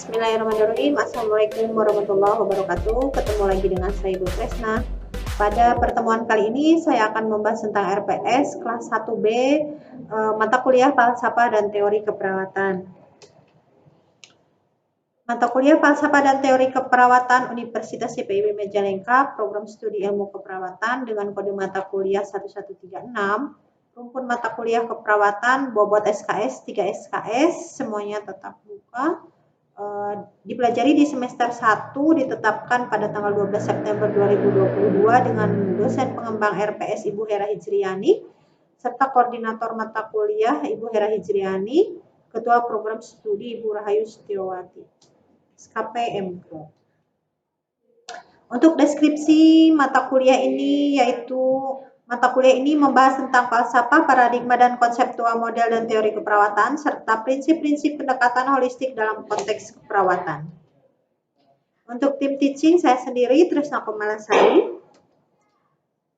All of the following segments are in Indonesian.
Bismillahirrahmanirrahim. Assalamualaikum warahmatullahi wabarakatuh. Ketemu lagi dengan saya Ibu Tresna. Pada pertemuan kali ini saya akan membahas tentang RPS kelas 1B, mata kuliah Falsafah dan Teori Keperawatan. Mata kuliah Falsafah dan Teori Keperawatan Universitas IPB Majalengka, program studi ilmu keperawatan dengan kode mata kuliah 1136, rumpun mata kuliah keperawatan, bobot SKS 3 SKS, semuanya tetap buka. Dipelajari di semester 1, ditetapkan pada tanggal 12 September 2022 dengan dosen pengembang RPS Ibu Hera Hijriani serta koordinator mata kuliah Ibu Hera Hijriani, ketua program studi Ibu Rahayu Setiawati, SKP MK. Untuk deskripsi mata kuliah ini yaitu mata kuliah ini membahas tentang falsafah, paradigma dan konseptual model dan teori keperawatan serta prinsip-prinsip pendekatan holistik dalam konteks keperawatan. Untuk tim teaching saya sendiri Tresna Komalasari.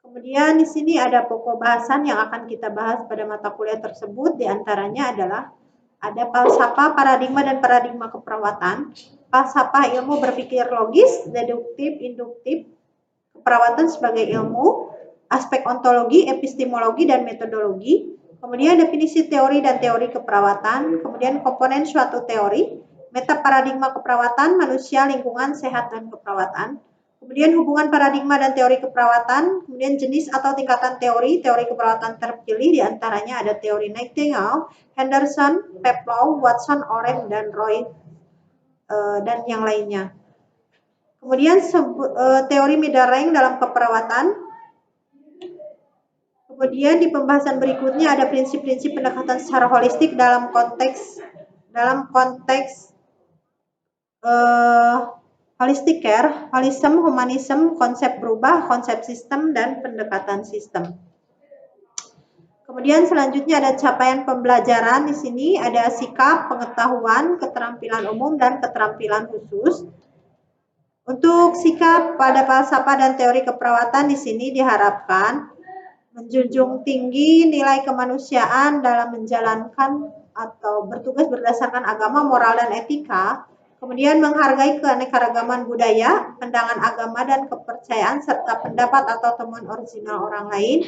Kemudian di sini ada pokok bahasan yang akan kita bahas pada mata kuliah tersebut, diantaranya adalah ada falsafah, paradigma dan paradigma keperawatan, falsafah ilmu berpikir logis, deduktif, induktif, keperawatan sebagai ilmu, aspek ontologi, epistemologi, dan metodologi, kemudian definisi teori dan teori keperawatan, kemudian komponen suatu teori, meta paradigma keperawatan, manusia, lingkungan, sehat, dan keperawatan, kemudian hubungan paradigma dan teori keperawatan, kemudian jenis atau tingkatan teori keperawatan terpilih, diantaranya ada teori Nightingale, Henderson, Peplow, Watson, Oren, dan Roy, dan yang lainnya. Kemudian teori Middering dalam keperawatan. Kemudian di pembahasan berikutnya ada prinsip-prinsip pendekatan secara holistik dalam konteks holistic care, holism, humanism, konsep berubah, konsep sistem, dan pendekatan sistem. Kemudian selanjutnya ada capaian pembelajaran. Di sini ada sikap, pengetahuan, keterampilan umum, dan keterampilan khusus. Untuk sikap pada falsafah dan teori keperawatan di sini diharapkan menjunjung tinggi nilai kemanusiaan dalam menjalankan atau bertugas berdasarkan agama, moral, dan etika, kemudian menghargai keanekaragaman budaya, pandangan agama dan kepercayaan, serta pendapat atau temuan orisinal orang lain,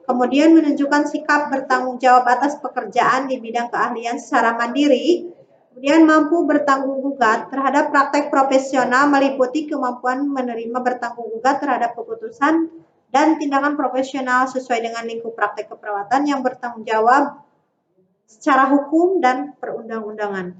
kemudian menunjukkan sikap bertanggung jawab atas pekerjaan di bidang keahlian secara mandiri, kemudian mampu bertanggung jawab terhadap praktek profesional meliputi kemampuan menerima bertanggung jawab terhadap keputusan dan tindakan profesional sesuai dengan lingkup praktek keperawatan yang bertanggung jawab secara hukum dan perundang-undangan.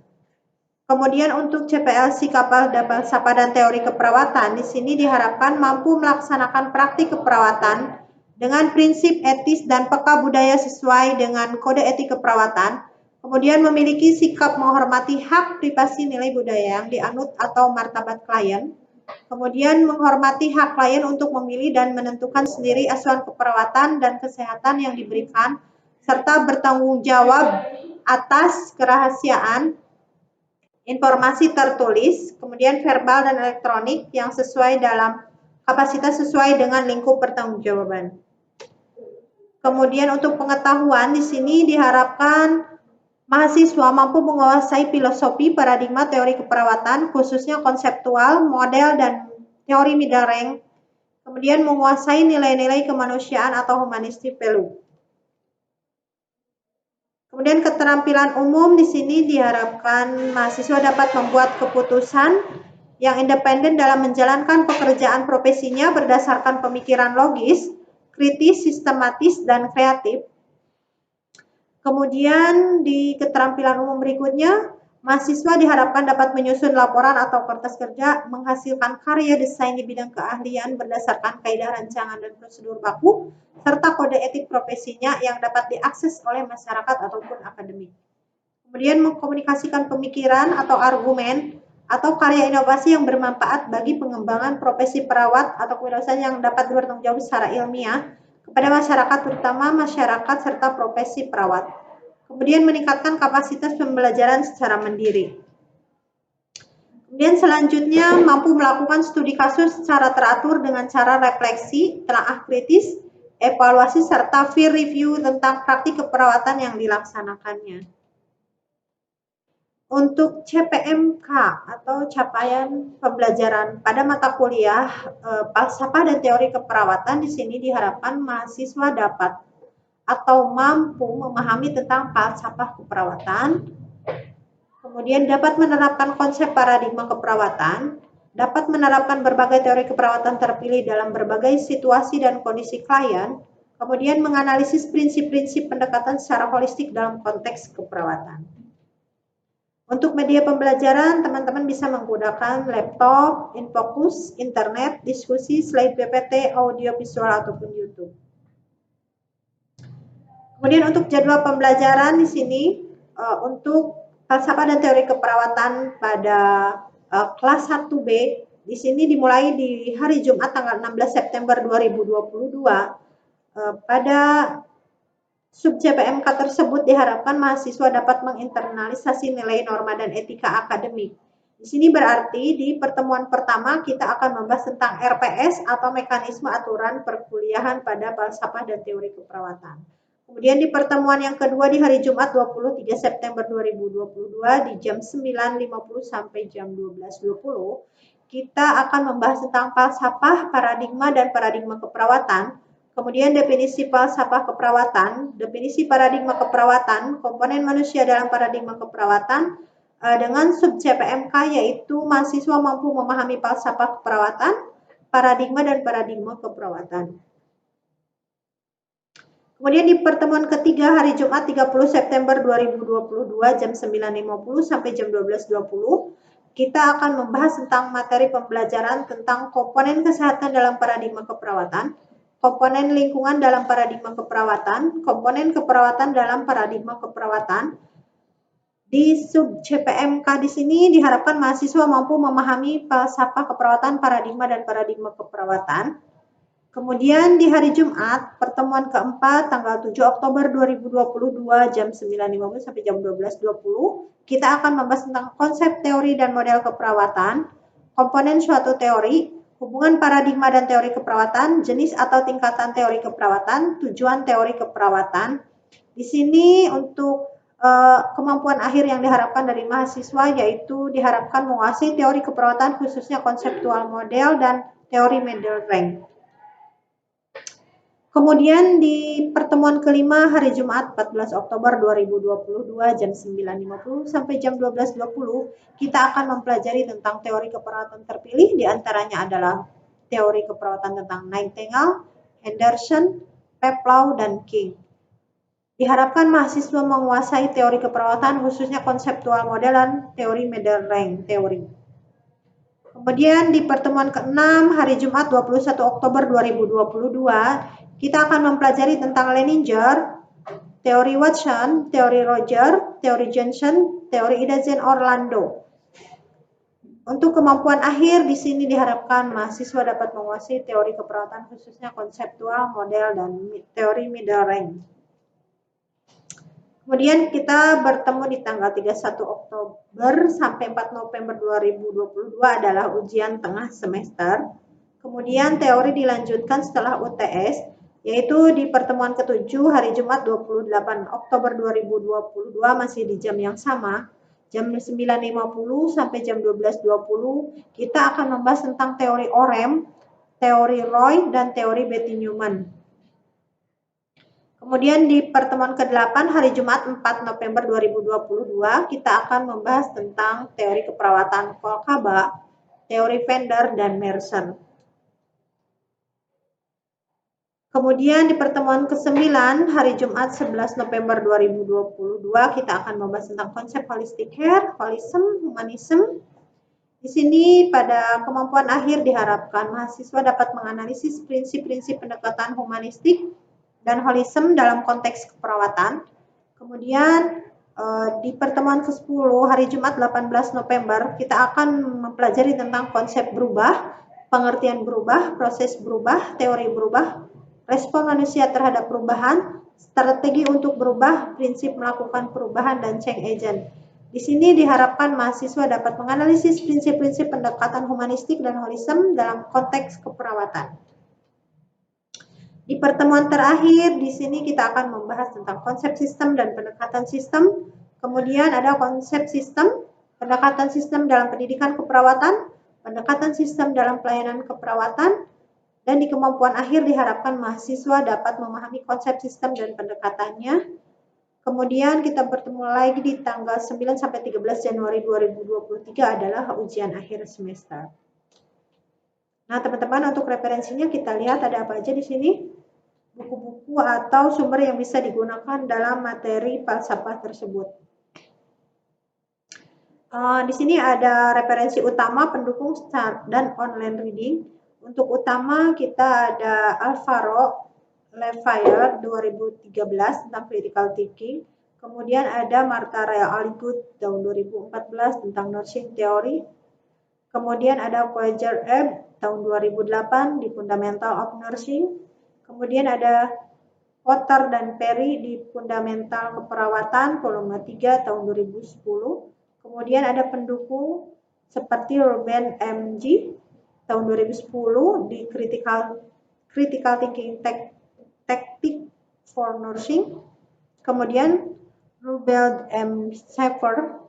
Kemudian untuk CPL sikap falsafah dan teori keperawatan di sini diharapkan mampu melaksanakan praktik keperawatan dengan prinsip etis dan peka budaya sesuai dengan kode etik keperawatan. Kemudian memiliki sikap menghormati hak privasi nilai budaya yang dianut atau martabat klien. Kemudian menghormati hak klien untuk memilih dan menentukan sendiri asuhan keperawatan dan kesehatan yang diberikan, serta bertanggung jawab atas kerahasiaan informasi tertulis, kemudian verbal dan elektronik yang sesuai dalam kapasitas sesuai dengan lingkup pertanggungjawaban. Kemudian untuk pengetahuan di sini diharapkan mahasiswa mampu menguasai filosofi, paradigma, teori keperawatan, khususnya konseptual, model, dan teori Middering. Kemudian menguasai nilai-nilai kemanusiaan atau humanistic value. Kemudian keterampilan umum di sini diharapkan mahasiswa dapat membuat keputusan yang independen dalam menjalankan pekerjaan profesinya berdasarkan pemikiran logis, kritis, sistematis, dan kreatif. Kemudian di keterampilan umum berikutnya, mahasiswa diharapkan dapat menyusun laporan atau kertas kerja, menghasilkan karya desain di bidang keahlian berdasarkan kaidah rancangan dan prosedur baku, serta kode etik profesinya yang dapat diakses oleh masyarakat ataupun akademik. Kemudian mengkomunikasikan pemikiran atau argumen atau karya inovasi yang bermanfaat bagi pengembangan profesi perawat atau kewirausahaan yang dapat bertanggung jawab secara ilmiah kepada masyarakat, terutama masyarakat serta profesi perawat. Kemudian meningkatkan kapasitas pembelajaran secara mandiri. Kemudian selanjutnya mampu melakukan studi kasus secara teratur dengan cara refleksi, telaah kritis, evaluasi, serta peer review tentang praktik keperawatan yang dilaksanakannya. Untuk CPMK atau capaian pembelajaran pada mata kuliah falsafah dan teori keperawatan, di sini diharapkan mahasiswa dapat atau mampu memahami tentang falsafah keperawatan, kemudian dapat menerapkan konsep paradigma keperawatan, dapat menerapkan berbagai teori keperawatan terpilih dalam berbagai situasi dan kondisi klien, kemudian menganalisis prinsip-prinsip pendekatan secara holistik dalam konteks keperawatan. Untuk media pembelajaran, teman-teman bisa menggunakan laptop, InFocus, internet, diskusi, slide PPT, audio visual, ataupun YouTube. Kemudian untuk jadwal pembelajaran di sini, untuk falsafah dan teori keperawatan pada kelas 1B, di sini dimulai di hari Jumat tanggal 16 September 2022. Pada sub CPMK tersebut diharapkan mahasiswa dapat menginternalisasi nilai norma dan etika akademik. Di sini berarti di pertemuan pertama kita akan membahas tentang RPS atau mekanisme aturan perkuliahan pada falsafah dan teori keperawatan. Kemudian di pertemuan yang kedua di hari Jumat 23 September 2022 di jam 9.50 sampai jam 12.20 kita akan membahas tentang falsafah, paradigma, dan paradigma keperawatan. Kemudian definisi falsafah keperawatan, definisi paradigma keperawatan, komponen manusia dalam paradigma keperawatan, dengan sub CPMK yaitu mahasiswa mampu memahami falsafah keperawatan, paradigma, dan paradigma keperawatan. Kemudian di pertemuan ketiga hari Jumat 30 September 2022 jam 9.50 sampai jam 12.20 kita akan membahas tentang materi pembelajaran tentang komponen kesehatan dalam paradigma keperawatan, komponen lingkungan dalam paradigma keperawatan, komponen keperawatan dalam paradigma keperawatan. Di sub CPMK di sini diharapkan mahasiswa mampu memahami falsafah keperawatan, paradigma, dan paradigma keperawatan. Kemudian di hari Jumat, pertemuan keempat tanggal 7 Oktober 2022 jam 9.50 sampai jam 12.20, kita akan membahas tentang konsep teori dan model keperawatan, komponen suatu teori, hubungan paradigma dan teori keperawatan, jenis atau tingkatan teori keperawatan, tujuan teori keperawatan. Di sini untuk kemampuan akhir yang diharapkan dari mahasiswa yaitu diharapkan menguasai teori keperawatan khususnya konseptual model dan teori middle range. Kemudian di pertemuan kelima hari Jumat 14 Oktober 2022 jam 9.50 sampai jam 12.20 kita akan mempelajari tentang teori keperawatan terpilih, diantaranya adalah teori keperawatan tentang Nightingale, Henderson, Peplau, dan King. Diharapkan mahasiswa menguasai teori keperawatan khususnya konseptual model dan teori middle range teori. Kemudian di pertemuan ke-6 hari Jumat 21 Oktober 2022 kita akan mempelajari tentang Leninger, teori Watson, teori Roger, teori Johnson, teori Idazen-Orlando. Untuk kemampuan akhir di sini diharapkan mahasiswa dapat menguasai teori keperawatan khususnya konseptual, model, dan teori middle range. Kemudian kita bertemu di tanggal 31 Oktober sampai 4 November 2022 adalah ujian tengah semester. Kemudian teori dilanjutkan setelah UTS, yaitu di pertemuan ke-7 hari Jumat 28 Oktober 2022 masih di jam yang sama, jam 9.50 sampai jam 12.20 kita akan membahas tentang teori Orem, teori Roy, dan teori Betty Newman. Kemudian di pertemuan ke-8 hari Jumat 4 November 2022 kita akan membahas tentang teori keperawatan Kolkaba, teori Fender, dan Mercer. Kemudian di pertemuan ke-9 hari Jumat 11 November 2022 kita akan membahas tentang konsep holistic care, holism, humanism. Di sini pada kemampuan akhir diharapkan mahasiswa dapat menganalisis prinsip-prinsip pendekatan humanistik dan holism dalam konteks keperawatan. Kemudian di pertemuan ke-10 hari Jumat 18 November kita akan mempelajari tentang konsep berubah, pengertian berubah, proses berubah, teori berubah, respon manusia terhadap perubahan, strategi untuk berubah, prinsip melakukan perubahan, dan change agent. Di sini diharapkan mahasiswa dapat menganalisis prinsip-prinsip pendekatan humanistik dan holism dalam konteks keperawatan. Di pertemuan terakhir, di sini kita akan membahas tentang konsep sistem dan pendekatan sistem, Kemudian ada konsep sistem, pendekatan sistem dalam pendidikan keperawatan, pendekatan sistem dalam pelayanan keperawatan, dan di kemampuan akhir diharapkan mahasiswa dapat memahami konsep sistem dan pendekatannya. Kemudian kita bertemu lagi di tanggal 9 sampai 13 Januari 2023 adalah ujian akhir semester. Nah, teman-teman, untuk referensinya kita lihat ada apa aja di sini. Buku-buku atau sumber yang bisa digunakan dalam materi falsafah tersebut. Di sini ada referensi utama, pendukung, start, dan online reading. Untuk utama kita ada Alvaro Lefayette 2013 tentang critical thinking. Kemudian ada Martha Ray Allgood tahun 2014 tentang nursing theory. Kemudian ada Quager Ebb tahun 2008 di Fundamental of Nursing. Kemudian ada Potter dan Perry di Fundamental Keperawatan volume 3 tahun 2010. Kemudian ada pendukung seperti Ruben M.G. tahun 2010 di Critical Thinking Tactic for Nursing. Kemudian Rubel M. Schaeffer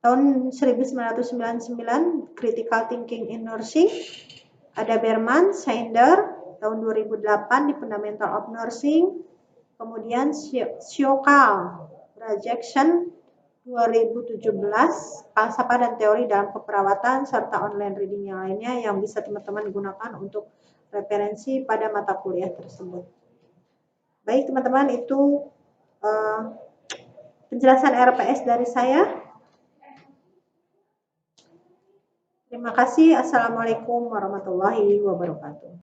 tahun 1999 Critical Thinking in Nursing. Ada Berman Seinder tahun 2008 di Fundamental of Nursing. Kemudian Syokal Rajakshan 2017 falsafah dan teori dalam keperawatan serta online reading yang lainnya yang bisa teman-teman gunakan untuk referensi pada mata kuliah tersebut. Baik teman-teman, itu penjelasan RPS dari saya. Terima kasih. Assalamualaikum warahmatullahi wabarakatuh.